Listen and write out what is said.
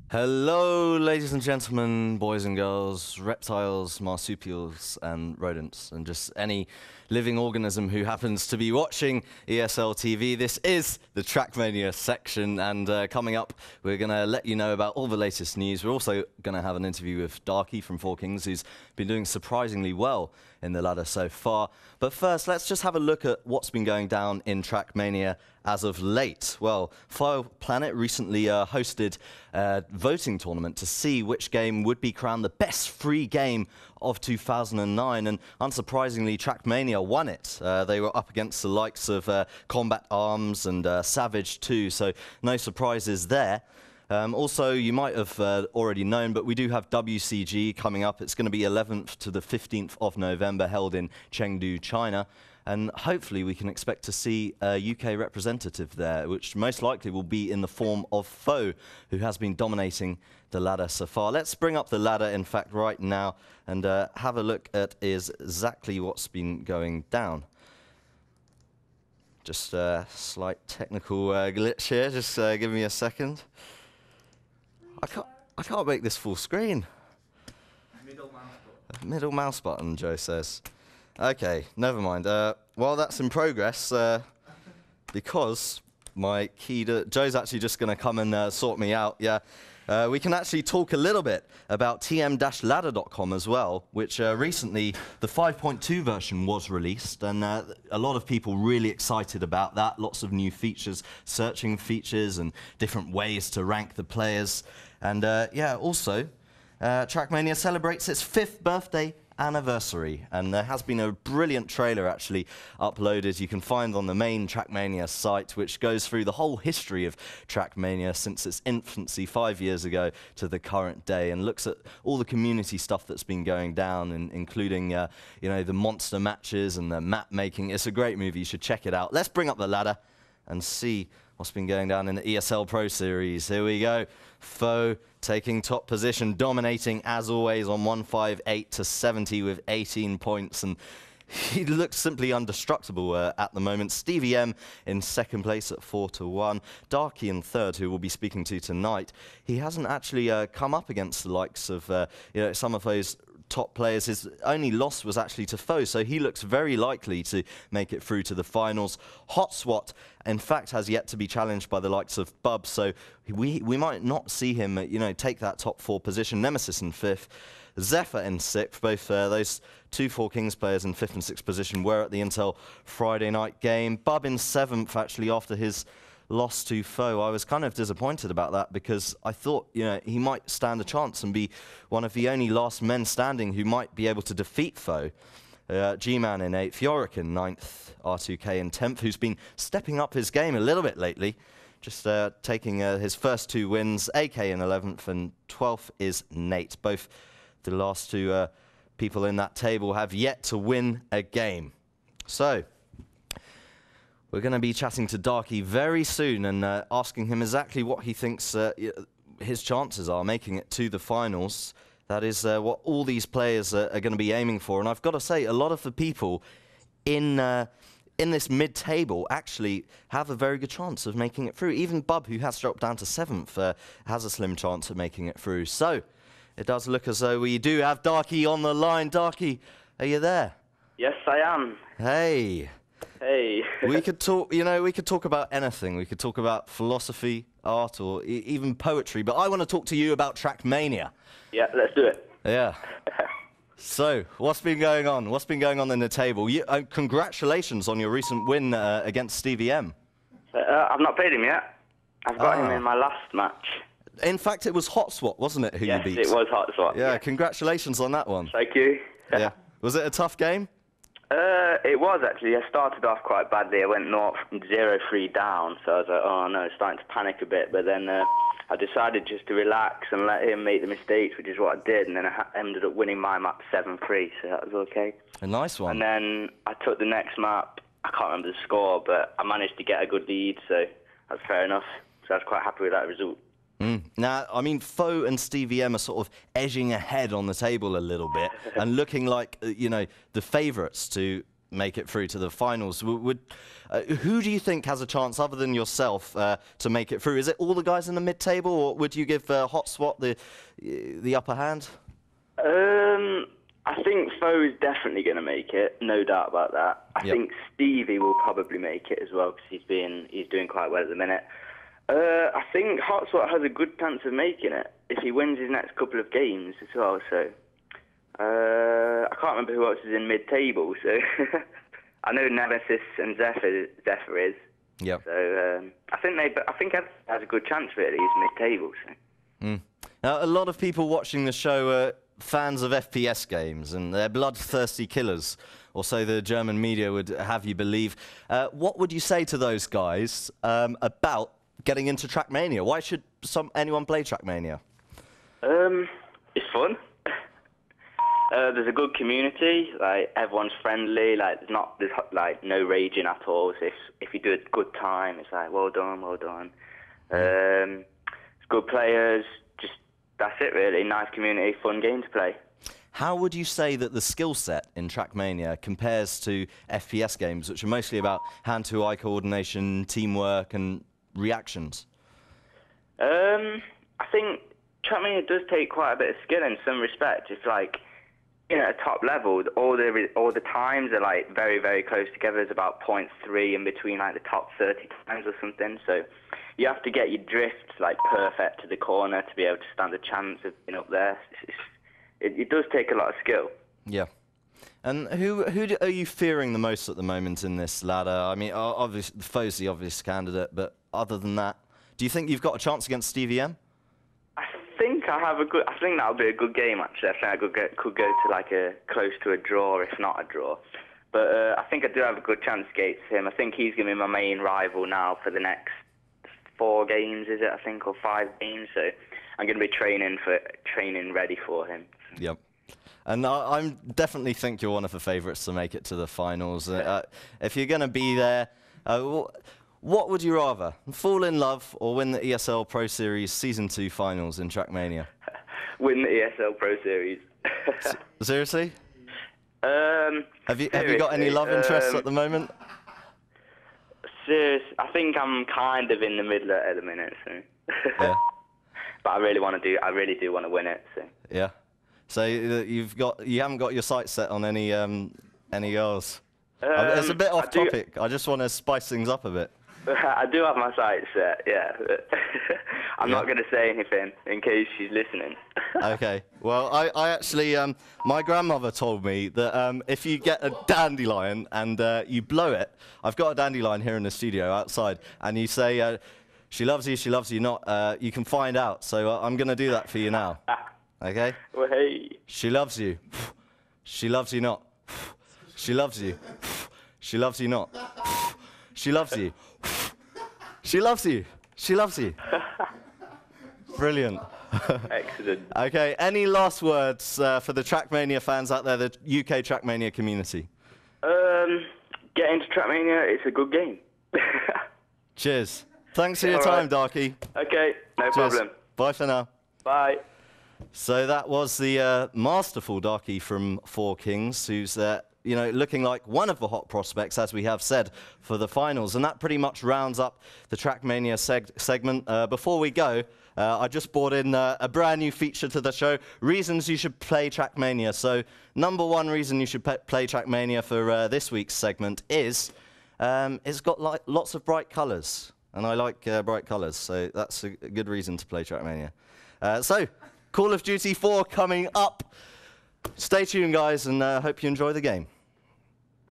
Hello, ladies and gentlemen, boys and girls, reptiles, marsupials, and rodents, and just any living organism who happens to be watching ESL TV. This is the Trackmania section, and coming up, we're going to let you know about all the latest news. We're also going to have an interview with Darky from Four Kings, who's been doing surprisingly well in the ladder so far. But first, let's just have a look at what's been going down in Trackmania as of late. Well, Fire Planet recently hosted a voting tournament to see which game would be crowned the best free game of 2009, and unsurprisingly, Trackmania won it. They were up against the likes of Combat Arms and Savage too, so no surprises there. Also, you might have already known, but we do have WCG coming up. It's going to be 11th to the 15th of November, held in Chengdu, China. And hopefully we can expect to see a UK representative there, which most likely will be in the form of Foe, who has been dominating the ladder so far. Let's bring up the ladder, in fact, right now, and have a look at exactly what's been going down. Just a slight technical glitch here. Just give me a second. I can't make this full screen. Middle mouse button. Middle mouse button, Joe says. Okay, never mind. While that's in progress, because my key to Joe's actually just going to come and sort me out. Yeah, we can actually talk a little bit about tm-ladder.com as well, which recently the 5.2 version was released, and a lot of people really excited about that. Lots of new features, searching features, and different ways to rank the players. And yeah, also, Trackmania celebrates its 5th birthday anniversary, and there has been a brilliant trailer actually uploaded you can find on the main Trackmania site, which goes through the whole history of Trackmania since its infancy 5 years ago to the current day, and looks at all the community stuff that's been going down, including you know, the monster matches and the map making. It's a great movie, you should check it out. Let's bring up the ladder and see what's been going down in the ESL Pro Series. Here we go. Foe taking top position, dominating as always on 158 to 70 with 18 points, and he looks simply undestructible at the moment. Stevie M in second place at 4 to 1. Darky in third, who we'll be speaking to tonight. He hasn't actually come up against the likes of you know, some of those top players. His only loss was actually to Foe, so he looks very likely to make it through to the finals. Hotswat, in fact, has yet to be challenged by the likes of Bub, so we might not see him, you know, take that top 4 position. Nemesis in 5th, Zephyr in 6th. Both those two Four Kings players in 5th and 6th position were at the Intel Friday night game. Bub in 7th, actually, after his loss to Foe. I was kind of disappointed about that because I thought, you know, he might stand a chance and be one of the only last men standing who might be able to defeat Foe. G-Man in 8th, Yorick in 9th, R2K in 10th, who's been stepping up his game a little bit lately, just taking his first 2 wins. AK in 11th, and 12th is Nate. Both the last 2 people in that table have yet to win a game. So we're going to be chatting to Darky very soon and asking him exactly what he thinks his chances are making it to the finals. That is what all these players are going to be aiming for. And I've got to say, a lot of the people in this mid-table actually have a very good chance of making it through. Even Bub, who has dropped down to 7th, has a slim chance of making it through. So it does look as though we do have Darky on the line. Darky, are you there? Yes, I am. Hey. Hey. We could talk, you know, we could talk about anything. We could talk about philosophy, art, or even poetry. But I want to talk to you about Trackmania. Yeah, let's do it. Yeah. So, what's been going on? What's been going on in the table? Congratulations on your recent win against Stevie M. I've not played him yet. I've got him in my last match. In fact, it was Hotswat, wasn't it, who you beat? Yes, it was Hotswat. Yeah, congratulations on that one. Thank you. Yeah. Was it a tough game? It was, actually. I started off quite badly. I went 0-3 down, so I was like, oh no, starting to panic a bit. But then I decided just to relax and let him make the mistakes, which is what I did. And then I ended up winning my map 7-3, so that was okay. A nice one. And then I took the next map. I can't remember the score, but I managed to get a good lead, so that's fair enough. So I was quite happy with that result. Now, I mean, Foe and Stevie M are sort of edging ahead on the table a little bit and looking like, you know, the favourites to make it through to the finals. Who do you think has a chance, other than yourself, to make it through? Is it all the guys in the mid-table, or would you give Hotspot the upper hand? I think Foe's definitely going to make it, no doubt about that. I think Stevie will probably make it as well, because he's doing quite well at the minute. I think Hotspot has a good chance of making it if he wins his next couple of games as well. So I can't remember who else is in mid-table. So I know Nemesis and Zephyr is. Yep. So I think Ed has a good chance really. He's mid-table. So. Now, a lot of people watching the show are fans of FPS games, and they're bloodthirsty killers, or so the German media would have you believe. What would you say to those guys about getting into Trackmania? Why should anyone play Trackmania? It's fun. There's a good community. Like, everyone's friendly. Like, there's like no raging at all. So if you do a good time, it's like well done, well done. It's good players. That's it, really. Nice community, fun game to play. How would you say that the skill set in Trackmania compares to FPS games, which are mostly about hand-to-eye coordination, teamwork, and reactions? I think Trackmania does take quite a bit of skill in some respects. It's like, at top level, all the times are like very, very close together. There's about 0.3 in between like the top 30 times or something. So you have to get your drift like perfect to the corner to be able to stand a chance of being up there. It does take a lot of skill. Yeah. And who are you fearing the most at the moment in this ladder? I mean, obviously, Foe's the obvious candidate, but other than that, do you think you've got a chance against Stevie M? I think that'll be a good game, actually. I think I could go to like close to a draw, if not a draw. But I think I do have a good chance against him. I think he's going to be my main rival now for the next 4 games, is it? I think, or 5 games. So I'm going to be training ready for him. Yep. And I definitely think you're one of the favourites to make it to the finals. If you're going to be there, what would you rather, fall in love or win the ESL Pro Series Season 2 finals in Trackmania? Win the ESL Pro Series. Seriously? Have you got any love interests at the moment? Serious, I think I'm kind of in the middle at the minute. So. Yeah. But I really do want to win it. So. Yeah. So you haven't got your sights set on any girls. It's a bit off topic. I just want to spice things up a bit. I do have my sights set, yeah. I'm not going to say anything in case she's listening. Okay. Well, I actually, my grandmother told me that if you get a dandelion and you blow it, I've got a dandelion here in the studio outside, and you say, she loves you not, you can find out. So I'm going to do that for you now. Okay? Well, hey. She loves you. She loves you not. She loves you. She loves you not. She loves you. She loves you. She loves you. Brilliant. Excellent. Okay, any last words for the Trackmania fans out there, the UK Trackmania community? Get into Trackmania, it's a good game. Cheers. Thanks for your time, Darky. Okay, no problem. Bye for now. Bye. So that was the masterful Darky from Four Kings, who's looking like one of the hot prospects, as we have said, for the finals. And that pretty much rounds up the Trackmania segment. Before we go, I just brought in a brand new feature to the show, reasons you should play Trackmania. So number 1 reason you should play Trackmania for this week's segment is it's got lots of bright colours. And I like bright colours, so that's a good reason to play Trackmania. So, Call of Duty 4 coming up. Stay tuned, guys, and hope you enjoy the game.